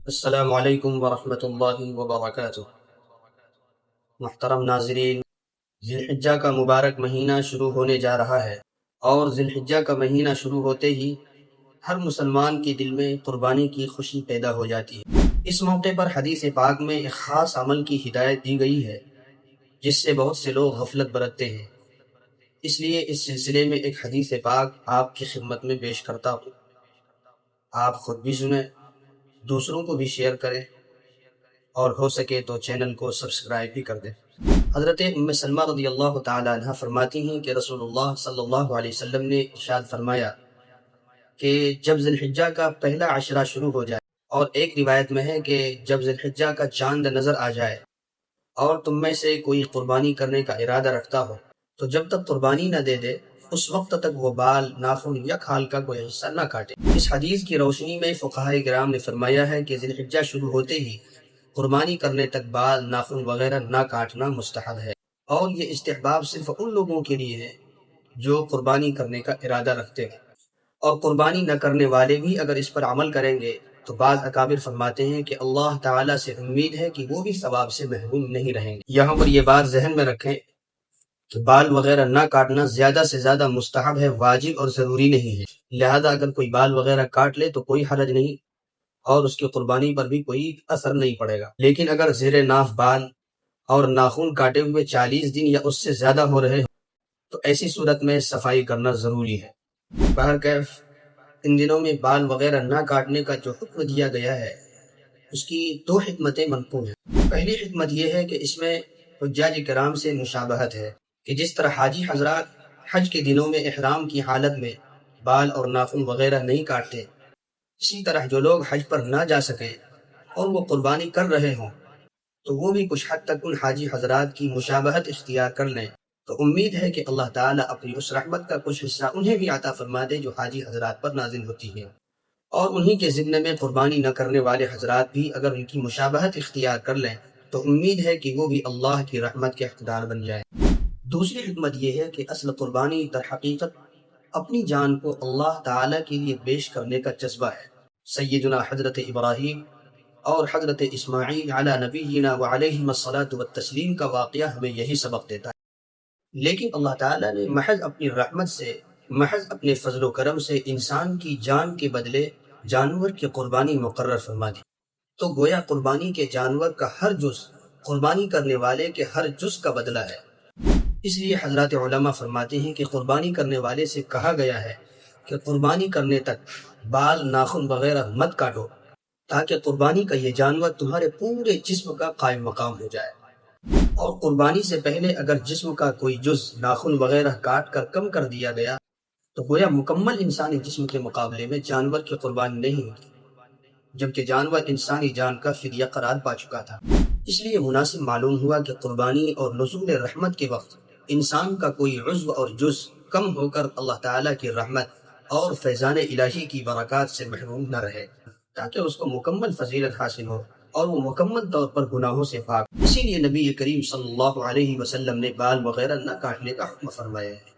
السلام علیکم ورحمۃ اللہ وبرکاتہ۔ محترم ناظرین، ذی الحجہ کا مبارک مہینہ شروع ہونے جا رہا ہے، اور ذی الحجہ کا مہینہ شروع ہوتے ہی ہر مسلمان کے دل میں قربانی کی خوشی پیدا ہو جاتی ہے۔ اس موقع پر حدیث پاک میں ایک خاص عمل کی ہدایت دی گئی ہے جس سے بہت سے لوگ غفلت برتتے ہیں۔ اس لیے اس سلسلے میں ایک حدیث پاک آپ کی خدمت میں پیش کرتا ہوں۔ آپ خود بھی سنیں، دوسروں کو بھی شیئر کریں، اور ہو سکے تو چینل کو سبسکرائب بھی کر دیں۔ حضرت ام سلمہ رضی اللہ تعالی عنہ فرماتی ہیں کہ رسول اللہ صلی اللہ علیہ وسلم نے ارشاد فرمایا کہ جب ذی الحجہ کا پہلا عشرہ شروع ہو جائے، اور ایک روایت میں ہے کہ جب ذی الحجہ کا چاند نظر آ جائے اور تم میں سے کوئی قربانی کرنے کا ارادہ رکھتا ہو، تو جب تک قربانی نہ دے دے اس وقت تک وہ بال، ناخن یا کھال کا کوئی حصہ نہ کاٹے۔ اس حدیث کی روشنی میں فقہائے کرام نے فرمایا ہے کہ ذی الحجہ شروع ہوتے ہی قربانی کرنے تک بال، ناخن وغیرہ نہ کاٹنا مستحب ہے، اور یہ استحباب صرف ان لوگوں کے لیے ہے جو قربانی کرنے کا ارادہ رکھتے ہیں، اور قربانی نہ کرنے والے بھی اگر اس پر عمل کریں گے تو بعض اکابر فرماتے ہیں کہ اللہ تعالیٰ سے امید ہے کہ وہ بھی ثواب سے محروم نہیں رہیں گے۔ یہاں پر یہ بات ذہن میں رکھیں کہ بال وغیرہ نہ کاٹنا زیادہ سے زیادہ مستحب ہے، واجب اور ضروری نہیں ہے۔ لہذا اگر کوئی بال وغیرہ کاٹ لے تو کوئی حرج نہیں، اور اس کی قربانی پر بھی کوئی اثر نہیں پڑے گا۔ لیکن اگر زیر ناف بال اور ناخن کاٹے ہوئے 40 دن یا اس سے زیادہ ہو رہے ہو تو ایسی صورت میں صفائی کرنا ضروری ہے۔ بہرکیف ان دنوں میں بال وغیرہ نہ کاٹنے کا جو حکم دیا گیا ہے اس کی دو حکمتیں منقول ہیں۔ پہلی حکمت یہ ہے کہ اس میں حجاج کرام سے مشابہت ہے کہ جس طرح حاجی حضرات حج کے دنوں میں احرام کی حالت میں بال اور ناخن وغیرہ نہیں کاٹتے، اسی طرح جو لوگ حج پر نہ جا سکیں اور وہ قربانی کر رہے ہوں تو وہ بھی کچھ حد تک ان حاجی حضرات کی مشابہت اختیار کر لیں، تو امید ہے کہ اللہ تعالیٰ اپنی اس رحمت کا کچھ حصہ انہیں بھی عطا فرما دے جو حاجی حضرات پر نازل ہوتی ہے، اور انہی کے ضمن میں قربانی نہ کرنے والے حضرات بھی اگر ان کی مشابہت اختیار کر لیں تو امید ہے کہ وہ بھی اللہ کی رحمت کے حقدار بن جائیں۔ دوسری حکمت یہ ہے کہ اصل قربانی در حقیقت اپنی جان کو اللہ تعالیٰ کے لیے پیش کرنے کا جذبہ ہے۔ سیدنا حضرت ابراہیم اور حضرت اسماعیل علی نبینا وعلیہم الصلاۃ والتسلیم کا واقعہ ہمیں یہی سبق دیتا ہے، لیکن اللہ تعالیٰ نے محض اپنی رحمت سے، محض اپنے فضل و کرم سے انسان کی جان کے بدلے جانور کی قربانی مقرر فرما دی، تو گویا قربانی کے جانور کا ہر جز قربانی کرنے والے کے ہر جز کا بدلہ ہے۔ اس لیے حضرات علماء فرماتے ہیں کہ قربانی کرنے والے سے کہا گیا ہے کہ قربانی کرنے تک بال، ناخن وغیرہ مت کاٹو، تاکہ قربانی کا یہ جانور تمہارے پورے جسم کا قائم مقام ہو جائے، اور قربانی سے پہلے اگر جسم کا کوئی جز، ناخن وغیرہ کاٹ کر کم کر دیا گیا تو گویا مکمل انسانی جسم کے مقابلے میں جانور کی قربانی نہیں ہوتی، جبکہ جانور انسانی جان کا فدیہ قرار پا چکا تھا۔ اس لیے مناسب معلوم ہوا کہ قربانی اور نزول رحمت کے وقت انسان کا کوئی عضو اور جز کم ہو کر اللہ تعالیٰ کی رحمت اور فیضان الہی کی برکات سے محروم نہ رہے، تاکہ اس کو مکمل فضیلت حاصل ہو اور وہ مکمل طور پر گناہوں سے پاک۔ اسی لیے نبی کریم صلی اللہ علیہ وسلم نے بال وغیرہ نہ کاٹنے کا حکم فرمایا ہے۔